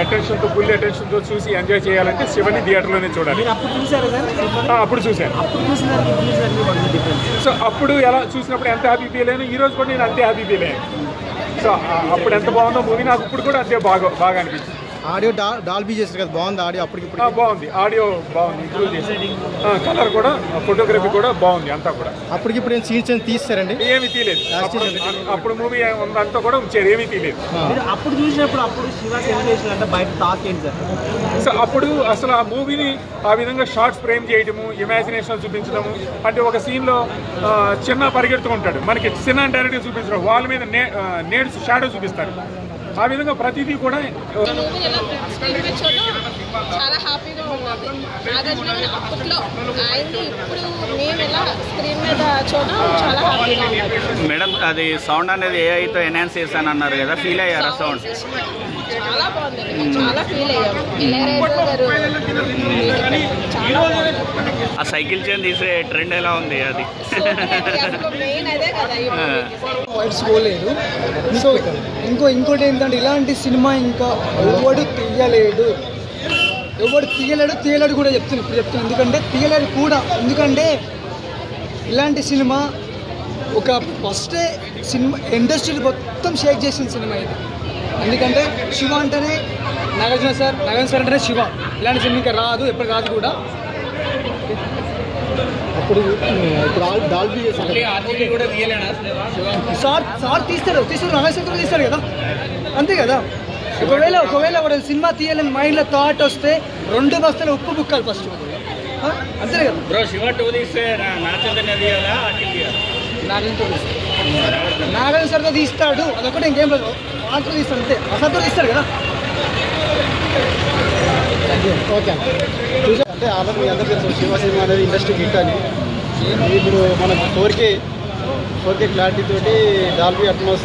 అటెన్షన్తో full అటెన్షన్తో చూసి enjoy చేయాలంటే శివని థియేటర్లోనే చూడాలి. అప్పుడు చూశాను. సో అప్పుడు ఎలా చూసినప్పుడు ఎంత హ్యాపీ ఫీల్ అయ్యాను, ఈరోజు కూడా నేను అంతే హ్యాపీ ఫీల్ అయ్యాను. సో అప్పుడు ఎంత బాగుందో మూవీ నాకు ఇప్పుడు కూడా అంతే బాగా అనిపించింది. ఆడియో డాల్బీ చేశారు కదా, బాగుంది ఆడియో. అప్పటికి బాగుంది, ఆడియో బాగుంది, ఇంప్రూవ్ చేశారు. కలర్ కూడా ఫోటోగ్రఫీ కూడా బాగుంది. అంతా కూడా అప్పటికిప్పుడు సీన్స్ తీస్తారండి, ఏమీ తీయలేదు. అప్పుడు మూవీ ఉందంతా కూడా ఉంచారు, ఏమీ తీయలేదు. అప్పుడు చూసినప్పుడు అప్పుడు శివ సెలబ్రేషన్ అంటే బయట టాక్ ఏంటి సార్? సో అప్పుడు అసలు ఆ మూవీని ఆ విధంగా షార్ట్స్ ఫ్రేమ్ చేయడము, ఇమాజినేషన్ చూపించడము, అంటే ఒక సీన్లో చిన్న పరిగెడుతూ ఉంటాడు, మనకి చిన్న డైరెక్ట్గా చూపించడం, వాళ్ళ మీద నేడ్స్ షాడో చూపిస్తారు. ఆ విధంగా ప్రతిదీ కూడా చాలా హ్యాపీగా ఉన్నది. నాగార్జున అప్పట్లో ఆయన్ని ఇప్పుడు మేము ఎలా స్క్రీన్ మీద చూడడం చాలా హ్యాపీగా ఉన్నది. మేడం అది సౌండ్ అనేది ఏఐతో ఎన్హాన్స్ చేశాను అన్నారు కదా, ఫీల్ అయ్యారా సౌండ్? చాలా బాగుంది, చాలా ఫీల్ అయ్యాము. ఇళయరాజా గారు చాలా బాగుంది. ఆ సైకిల్ చైన్ తీసే ట్రెండ్ ఎలా ఉంది? అది మెయిన్ అదే కదా. వైబ్స్ పోలేదు. ఇంకోటి ఏంటంటే ఇలాంటి సినిమా ఇంకా ఎవడు తీయలేడు కూడా చెప్తున్నాను. ఎందుకంటే తీయలేడు కూడా, ఎందుకంటే ఇలాంటి సినిమా ఒక ఫస్టే సినిమా ఇండస్ట్రీ మొత్తం షేక్ చేసిన సినిమా ఇది. ఎందుకంటే శివ అంటేనే నాగార్జున సార్ అంటేనే శివ. ఇలాంటి సినిమా ఇంకా రాదు, ఎప్పుడు రాదు కూడా. అప్పుడు డాల్బీ చేశారు. సార్ తీస్తాడు నాగేశ్వర తీస్తాడు కదా, అంతే కదా. ఒకవేళ ఒక సినిమా తీయాలని మైండ్లో థాట్ వస్తే 2 బస్తాలు ఉప్పు బుక్కాలి ఫస్ట్, అంతే కదా. బ్రో శివ 2 తీస్తే నాగార్జున సార్తో తీస్తాడు, అదొకటి ఇంకేం లేదు. ఆటో తీస్తాడు అంతే, అసలు తీస్తాడు కదా. ఓకే అంటే ఆల్రెడీ అందరూ తెలుసు శివ సినిమా అనేది ఇండస్ట్రీకి హిట్ అని. ఇప్పుడు మనకు 4K క్లారిటీ తోటి డాల్బీ అట్మాస్